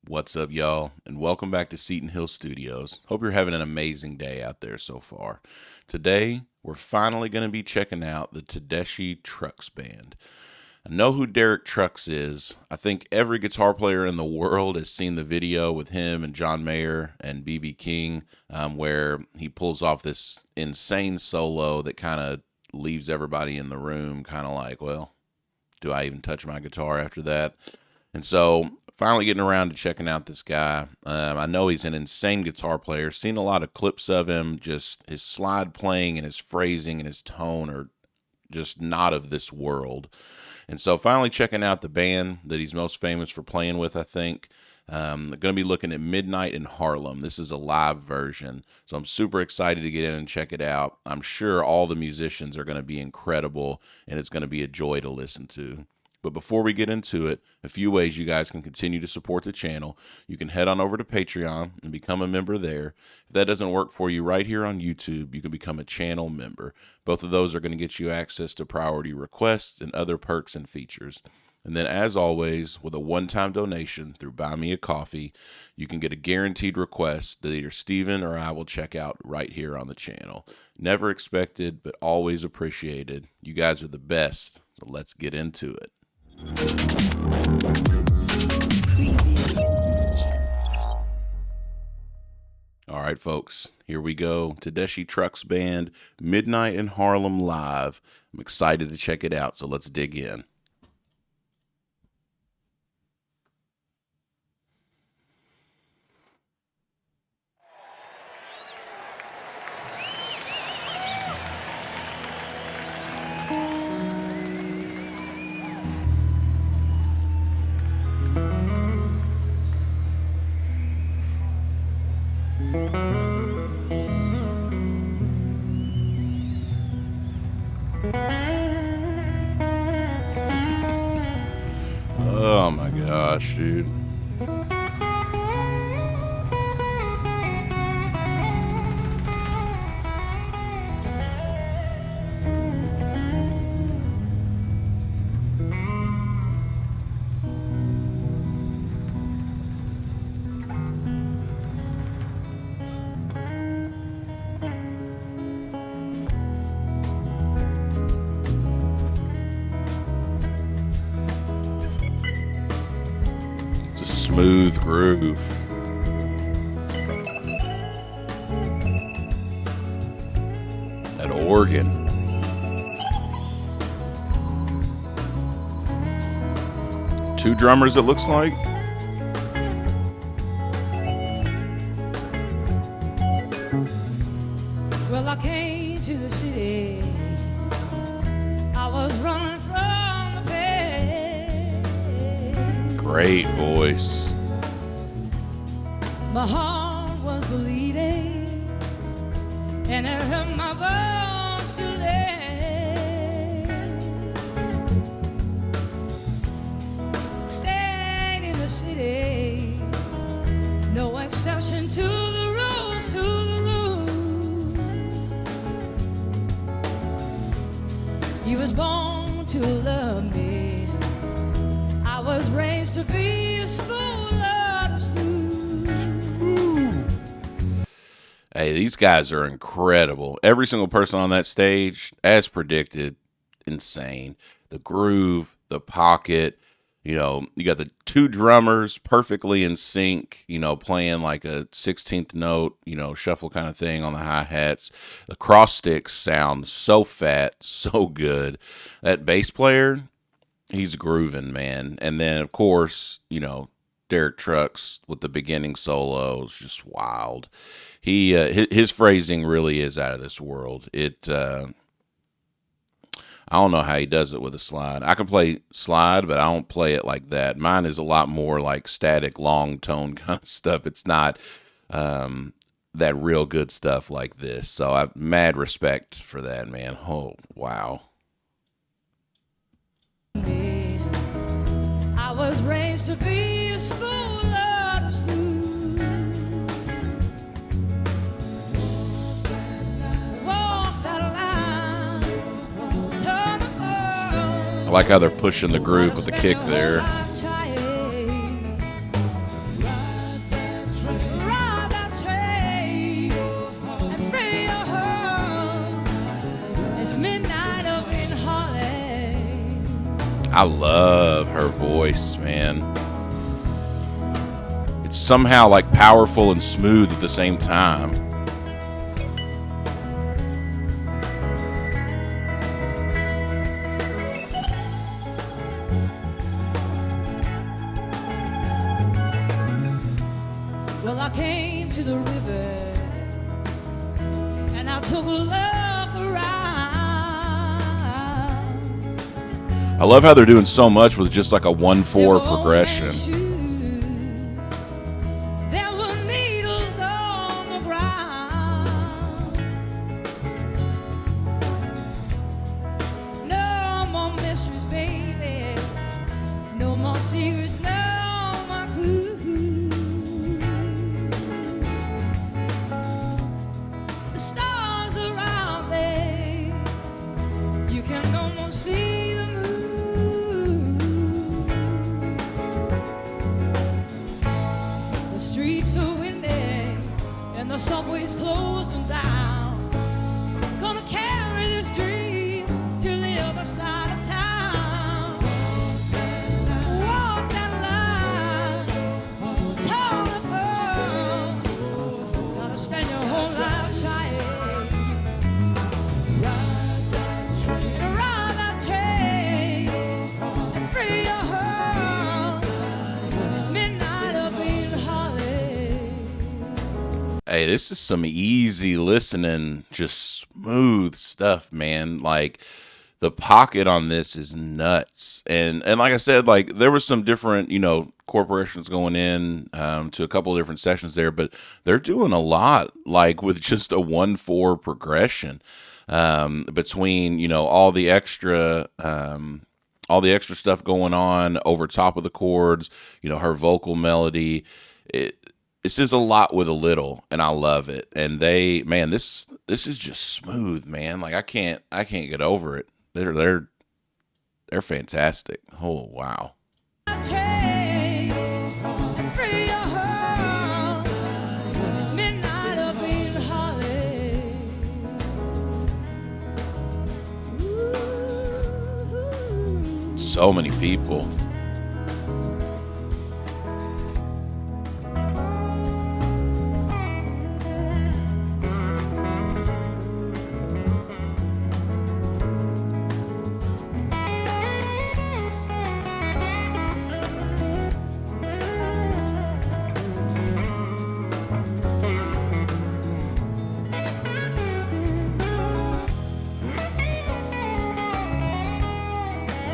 What's up, y'all, and welcome back to Seton Hill Studios. Hope you're having an amazing day out there so far. Today, we're finally going to be checking out the Tedeschi Trucks Band. I know who Derek Trucks is. I think every guitar player in the world has seen the video with him and John Mayer and B.B. King, where he pulls off this insane solo that kind of leaves everybody in the room kind of like, well, do I even touch my guitar after that? And so finally getting around to checking out this guy. I know he's an insane guitar player. Seen a lot of clips of him. Just his slide playing and his phrasing and his tone are just not of this world. And so finally checking out the band that he's most famous for playing with, I think. Going to be looking at Midnight in Harlem. This is a live version. So I'm super excited to get in and check it out. I'm sure all the musicians are going to be incredible, and it's going to be a joy to listen to. But before we get into it, a few ways you guys can continue to support the channel. You can head on over to Patreon and become a member there. If that doesn't work for you right here on YouTube, you can become a channel member. Both of those are going to get you access to priority requests and other perks and features. And then, as always, with a one-time donation through Buy Me a Coffee, you can get a guaranteed request that either Steven or I will check out right here on the channel. Never expected, but always appreciated. You guys are the best, so let's get into it. All right, folks, here we go. Tedeschi Trucks Band, Midnight in Harlem live. I'm excited to check it out, so let's dig in. Oh my gosh, dude. Smooth groove. That organ. Two drummers, it looks like. Well, I came to the city. I was running from the pain. Great voice. My heart was bleeding, and it hurt my bones to lay. Stayed in the city, no exception to the rules, to the rules. He was born to love me. I was raised to be a fool. Hey, these guys are incredible. Every single person on that stage, as predicted, insane. The groove, the pocket, you got the two drummers perfectly in sync, playing like a 16th note, shuffle kind of thing on the hi-hats. The cross sticks sound so fat, so good. That bass player, he's grooving, man. And then, of course, Derek Trucks with the beginning solo is just wild. His phrasing really is out of this world. I don't know how he does it with a slide. I can play slide, but I don't play it like that. Mine is a lot more like static, long tone kind of stuff. It's not that real good stuff like this. So I have mad respect for that, man. Oh, wow. I was raised to be a fool. I like how they're pushing the groove with the kick there. I love her voice, man. It's somehow like powerful and smooth at the same time. Well, I came to the river and I took a look around. I love how they're doing so much with just like a There 1/4 were progression. old shoes. There were needles on the ground. No more mysteries, baby. No more secrets, no more clues. The stars are out there. You can almost see the moon. The streets are windy and the subway's closing down. Gonna carry this dream to the other side of town. Walk that line, tall and pearl. Gotta spend your whole life trying. Ride that train and free your heart. It's midnight up in Harlem. Hey, this is some easy listening, just smooth stuff, man. Like the pocket on this is nuts. And like I said, like there was some different, corporations going in to a couple of different sections there, but they're doing a lot like with just a 1/4 progression between, all the extra stuff going on over top of the chords, her vocal melody. This is a lot with a little, and I love it. And this is just smooth, man. Like I can't get over it. They're fantastic. Oh wow. Train and free your heart. It's midnight up in Harlem. Ooh. So many people.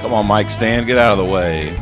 Come on, Mike Stan, get out of the way.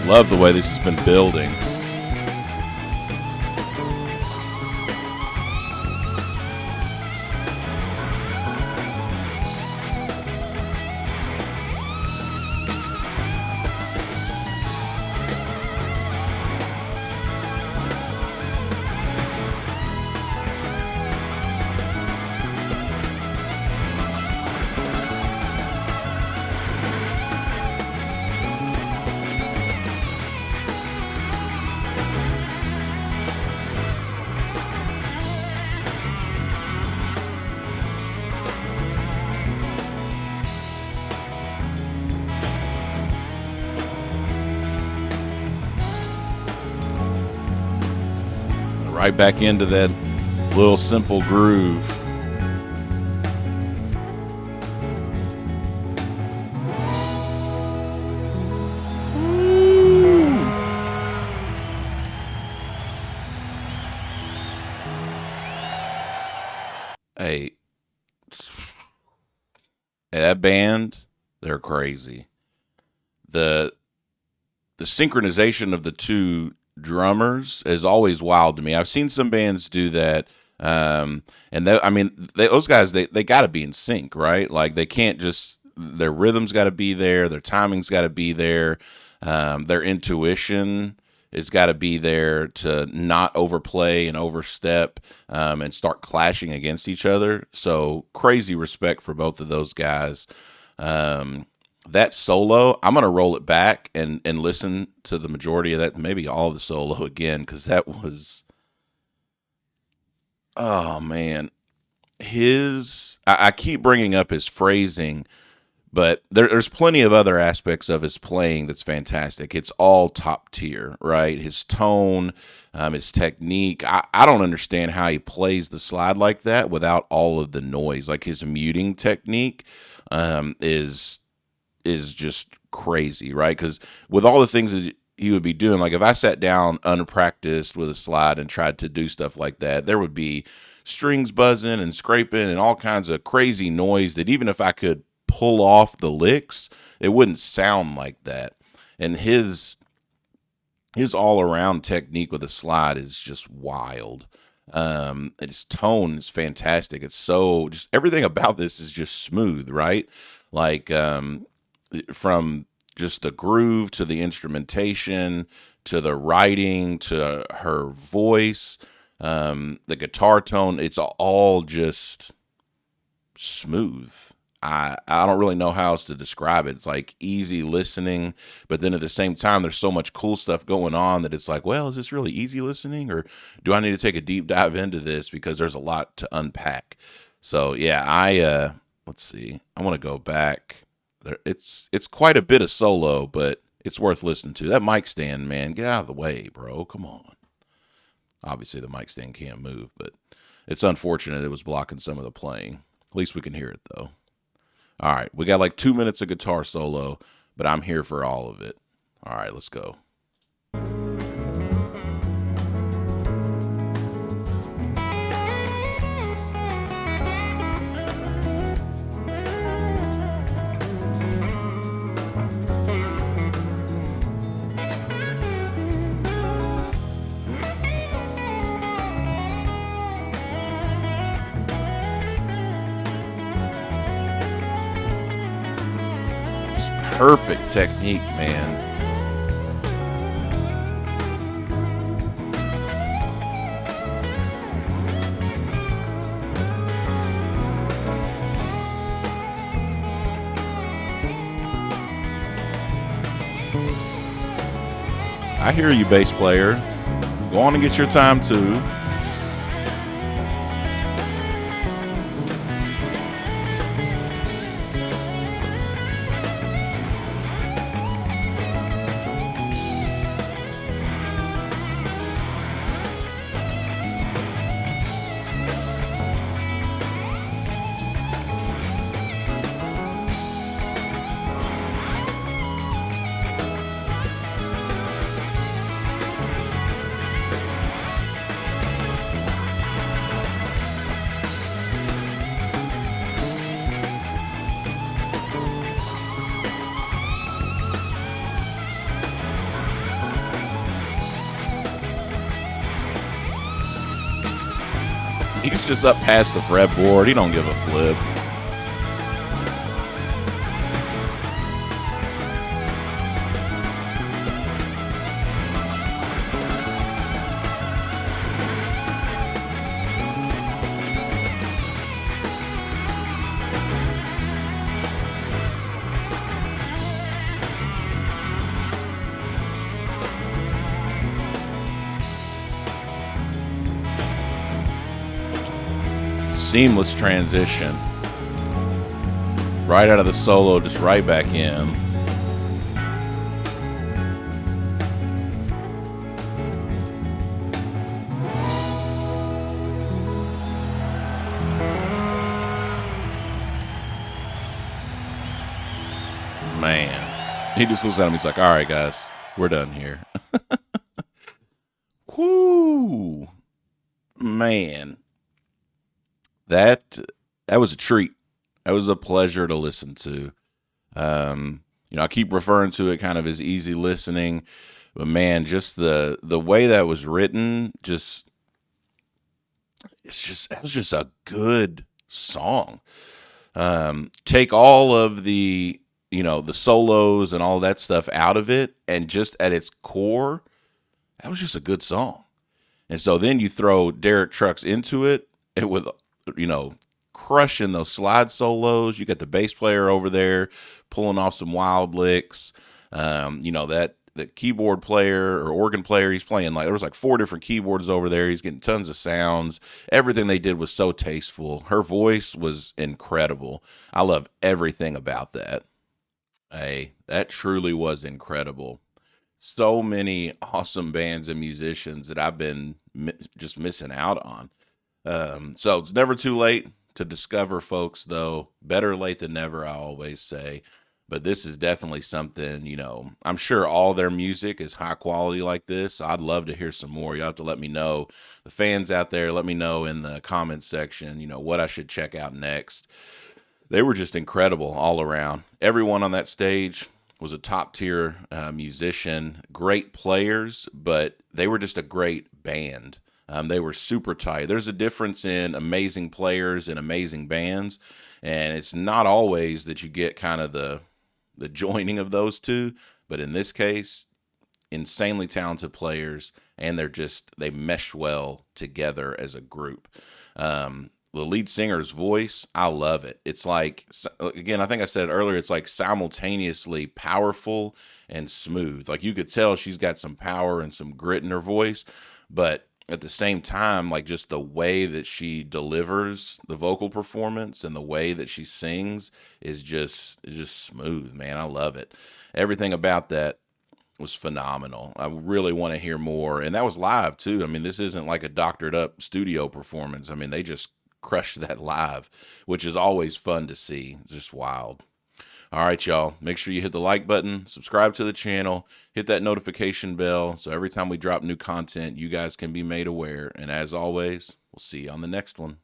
Love the way this has been building. Right back into that little simple groove. Hey, that band, they're crazy. The the synchronization of the two drummers is always wild to me. I've seen some bands do that. And I mean, those guys, they got to be in sync, right? Like they can't just, their rhythm's got to be there, their timing's got to be there, their intuition has got to be there to not overplay and overstep, and start clashing against each other. So crazy respect for both of those guys. Um, that solo, I'm gonna roll it back and listen to the majority of that, maybe all of the solo again, because that was, oh man, I keep bringing up his phrasing, but there's plenty of other aspects of his playing that's fantastic. It's all top tier, right? His tone, his technique. I don't understand how he plays the slide like that without all of the noise. Like his muting technique, is just crazy, right? Because with all the things that he would be doing, like if I sat down unpracticed with a slide and tried to do stuff like that, there would be strings buzzing and scraping and all kinds of crazy noise that even if I could pull off the licks, it wouldn't sound like that. And his all around technique with a slide is just wild. His tone is fantastic. It's so, just everything about this is just smooth, right? Like from just the groove to the instrumentation to the writing to her voice, the guitar tone, it's all just smooth. I don't really know how else to describe it. It's like easy listening, but then at the same time, there's so much cool stuff going on that it's like, well, is this really easy listening, or do I need to take a deep dive into this because there's a lot to unpack? So yeah, let's see. I want to go back. It's quite a bit of solo, but it's worth listening to. That mic stand, man, get out of the way, bro. Come on. Obviously, the mic stand can't move, but it's unfortunate it was blocking some of the playing. At least we can hear it though. All right, we got like 2 minutes of guitar solo, but I'm here for all of it. All right, let's go. Perfect technique, man. I hear you, bass player. Go on and get your time too. He's just up past the fretboard. He don't give a flip. Seamless transition. Right out of the solo, just right back in. Man. He just looks at him, he's like, all right, guys, we're done here. Whoo. Man. that that was a treat. That was a pleasure to listen to. I keep referring to it kind of as easy listening, but man, just the way that was written, it was just a good song. Take all of the solos and all that stuff out of it, and just at its core, that was just a good song. And so then you throw Derek Trucks into it, with, you know, crushing those slide solos. You got the bass player over there pulling off some wild licks. That the keyboard player or organ player, he's playing there was like 4 different keyboards over there. He's getting tons of sounds. Everything they did was so tasteful. Her voice was incredible. I love everything about that. Hey, that truly was incredible. So many awesome bands and musicians that I've been just missing out on. So it's never too late to discover folks, though. Better late than never, I always say. But this is definitely something, I'm sure all their music is high quality like this. I'd love to hear some more. You'll have to let me know. The fans out there, let me know in the comments section, what I should check out next. They were just incredible all around. Everyone on that stage was a top tier musician, great players, but they were just a great band. They were super tight. There's a difference in amazing players and amazing bands, and it's not always that you get kind of the joining of those two. But in this case, insanely talented players, and they mesh well together as a group. The lead singer's voice, I love it. It's like, again, I think I said earlier, it's like simultaneously powerful and smooth. Like you could tell she's got some power and some grit in her voice, but at the same time, like just the way that she delivers the vocal performance and the way that she sings is just smooth, man. I love it. Everything about that was phenomenal. I really want to hear more. And that was live too. I mean, this isn't like a doctored up studio performance. I mean, they just crushed that live, which is always fun to see. It's just wild. All right, y'all. Make sure you hit the like button, subscribe to the channel, hit that notification bell so every time we drop new content, you guys can be made aware. And as always, we'll see you on the next one.